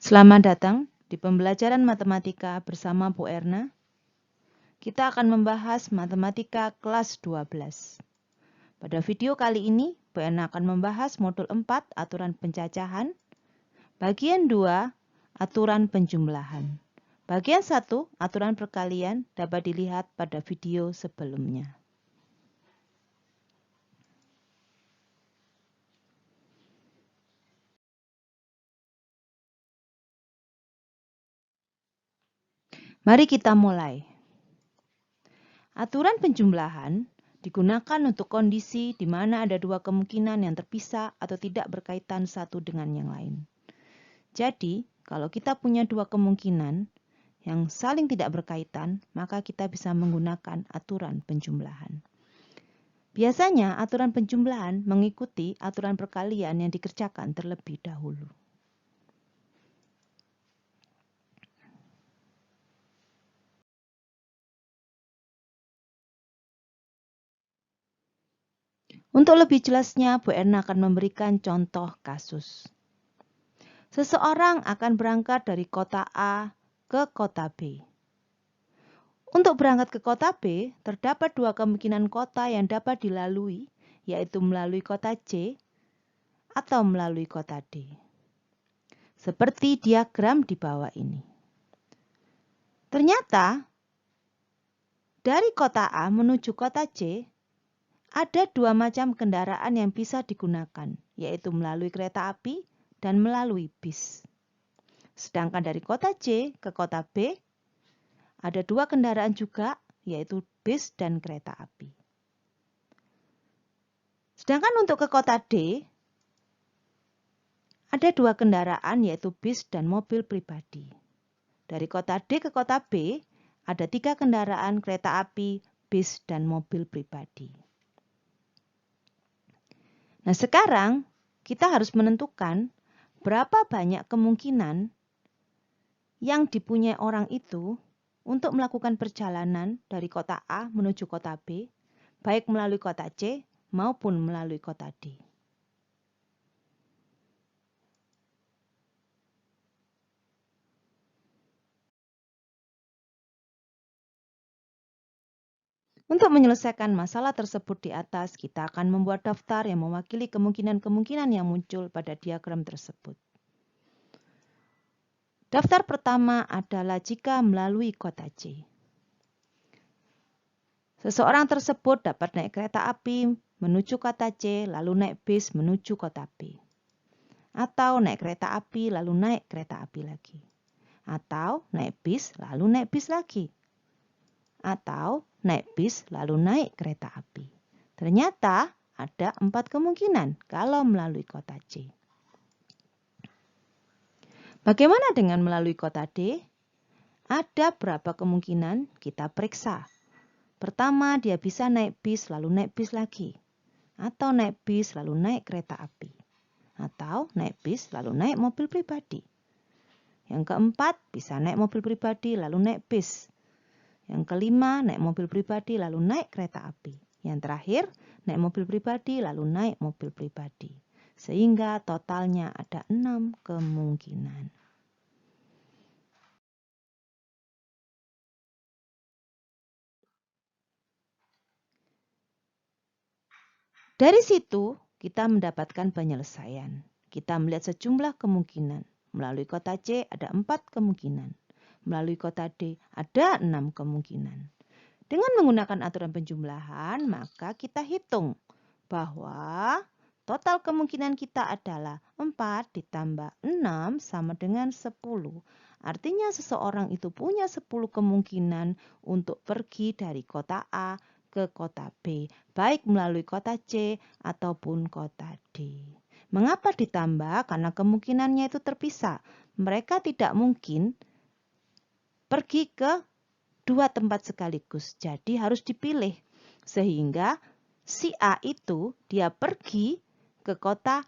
Selamat datang di pembelajaran matematika bersama Bu Erna. Kita akan membahas matematika kelas 12. Pada video kali ini, Bu Erna akan membahas modul 4 aturan pencacahan, bagian 2 aturan penjumlahan. Bagian 1 aturan perkalian dapat dilihat pada video sebelumnya. Mari kita mulai. Aturan penjumlahan digunakan untuk kondisi di mana ada dua kemungkinan yang terpisah atau tidak berkaitan satu dengan yang lain. Jadi, kalau kita punya dua kemungkinan yang saling tidak berkaitan, maka kita bisa menggunakan aturan penjumlahan. Biasanya, aturan penjumlahan mengikuti aturan perkalian yang dikerjakan terlebih dahulu. Untuk lebih jelasnya, Bu Erna akan memberikan contoh kasus. Seseorang akan berangkat dari kota A ke kota B. Untuk berangkat ke kota B, terdapat dua kemungkinan kota yang dapat dilalui, yaitu melalui kota C atau melalui kota D. Seperti diagram di bawah ini. Ternyata, dari kota A menuju kota C, ada dua macam kendaraan yang bisa digunakan, yaitu melalui kereta api dan melalui bis. Sedangkan dari kota C ke kota B, ada dua kendaraan juga, yaitu bis dan kereta api. Sedangkan untuk ke kota D, ada dua kendaraan, yaitu bis dan mobil pribadi. Dari kota D ke kota B, ada tiga kendaraan kereta api, bis, dan mobil pribadi. Nah, sekarang kita harus menentukan berapa banyak kemungkinan yang dipunyai orang itu untuk melakukan perjalanan dari kota A menuju kota B, baik melalui kota C maupun melalui kota D. Untuk menyelesaikan masalah tersebut di atas, kita akan membuat daftar yang mewakili kemungkinan-kemungkinan yang muncul pada diagram tersebut. Daftar pertama adalah jika melalui kota C. Seseorang tersebut dapat naik kereta api menuju kota C, lalu naik bis menuju kota B. Atau naik kereta api, lalu naik kereta api lagi. Atau naik bis, lalu naik bis lagi. Atau naik bis, lalu naik kereta api. Ternyata ada 4 kemungkinan kalau melalui kota C. Bagaimana dengan melalui kota D? Ada berapa kemungkinan? Kita periksa. Pertama, dia bisa naik bis, lalu naik bis lagi. Atau naik bis, lalu naik kereta api. Atau naik bis, lalu naik mobil pribadi. Yang keempat, bisa naik mobil pribadi, lalu naik bis. Yang kelima, naik mobil pribadi, lalu naik kereta api. Yang terakhir, naik mobil pribadi, lalu naik mobil pribadi. Sehingga totalnya ada 6 kemungkinan. Dari situ, kita mendapatkan penyelesaian. Kita melihat sejumlah kemungkinan. Melalui kota C ada 4 kemungkinan. Melalui kota D ada 6 kemungkinan. Dengan menggunakan aturan penjumlahan, maka kita hitung bahwa total kemungkinan kita adalah 4 ditambah 6 sama dengan 10. Artinya seseorang itu punya 10 kemungkinan untuk pergi dari kota A ke kota B, baik melalui kota C ataupun kota D. Mengapa ditambah? Karena kemungkinannya itu terpisah. Mereka tidak mungkin pergi ke dua tempat sekaligus. Jadi harus dipilih. Sehingga si A itu dia pergi ke kota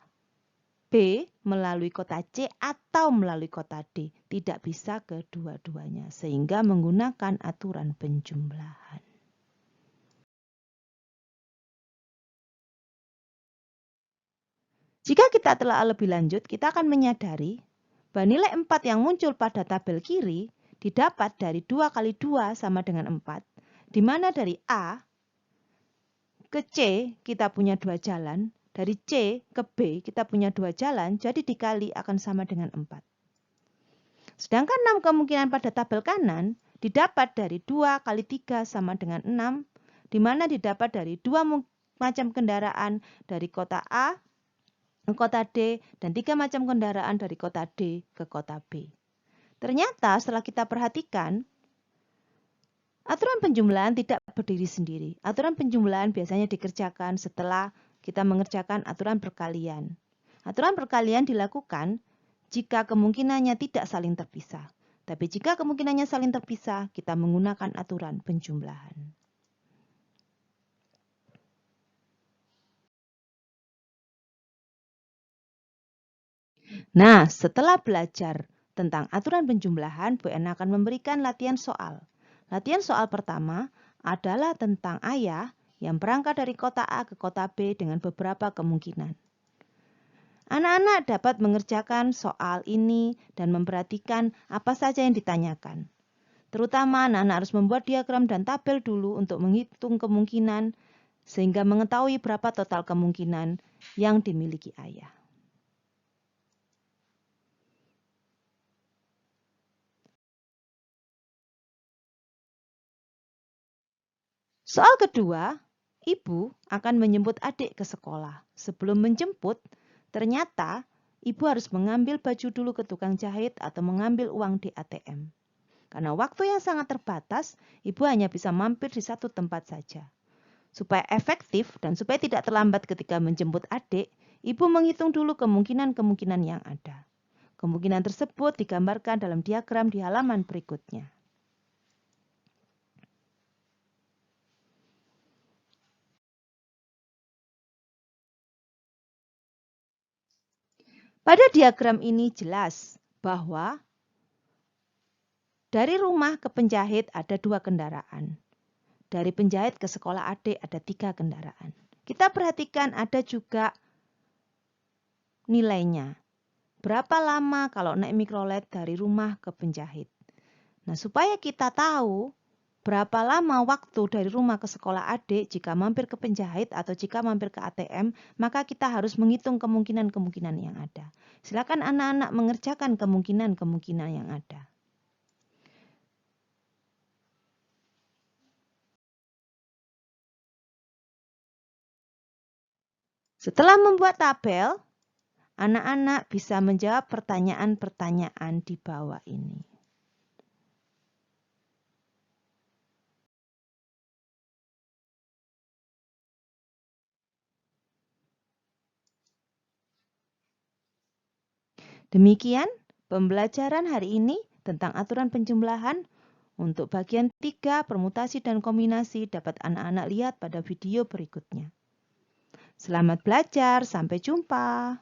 B melalui kota C atau melalui kota D. Tidak bisa kedua-duanya. Sehingga menggunakan aturan penjumlahan. Jika kita telah lebih lanjut, kita akan menyadari nilai 4 yang muncul pada tabel kiri didapat dari 2 kali 2 sama dengan 4, di mana dari A ke C kita punya 2 jalan, dari C ke B kita punya 2 jalan, jadi dikali akan sama dengan 4. Sedangkan 6 kemungkinan pada tabel kanan didapat dari 2 kali 3 sama dengan 6, di mana didapat dari 2 macam kendaraan dari kota A ke kota D dan 3 macam kendaraan dari kota D ke kota B. Ternyata setelah kita perhatikan, aturan penjumlahan tidak berdiri sendiri. Aturan penjumlahan biasanya dikerjakan setelah kita mengerjakan aturan perkalian. Aturan perkalian dilakukan jika kemungkinannya tidak saling terpisah. Tapi jika kemungkinannya saling terpisah, kita menggunakan aturan penjumlahan. Nah, setelah belajar tentang aturan penjumlahan, Bu Ena akan memberikan latihan soal. Latihan soal pertama adalah tentang ayah yang berangkat dari kota A ke kota B dengan beberapa kemungkinan. Anak-anak dapat mengerjakan soal ini dan memperhatikan apa saja yang ditanyakan. Terutama anak-anak harus membuat diagram dan tabel dulu untuk menghitung kemungkinan sehingga mengetahui berapa total kemungkinan yang dimiliki ayah. Soal kedua, ibu akan menjemput adik ke sekolah. Sebelum menjemput, ternyata ibu harus mengambil baju dulu ke tukang jahit atau mengambil uang di ATM. Karena waktu yang sangat terbatas, ibu hanya bisa mampir di satu tempat saja. Supaya efektif dan supaya tidak terlambat ketika menjemput adik, ibu menghitung dulu kemungkinan-kemungkinan yang ada. Kemungkinan tersebut digambarkan dalam diagram di halaman berikutnya. Pada diagram ini jelas bahwa dari rumah ke penjahit ada 2 kendaraan. Dari penjahit ke sekolah adik ada 3 kendaraan. Kita perhatikan ada juga nilainya. Berapa lama kalau naik mikrolet dari rumah ke penjahit. Nah, supaya kita tahu berapa lama waktu dari rumah ke sekolah adik jika mampir ke penjahit atau jika mampir ke ATM, maka kita harus menghitung kemungkinan-kemungkinan yang ada. Silakan anak-anak mengerjakan kemungkinan-kemungkinan yang ada. Setelah membuat tabel, anak-anak bisa menjawab pertanyaan-pertanyaan di bawah ini. Demikian pembelajaran hari ini tentang aturan penjumlahan. Untuk bagian 3, permutasi dan kombinasi dapat anak-anak lihat pada video berikutnya. Selamat belajar, sampai jumpa.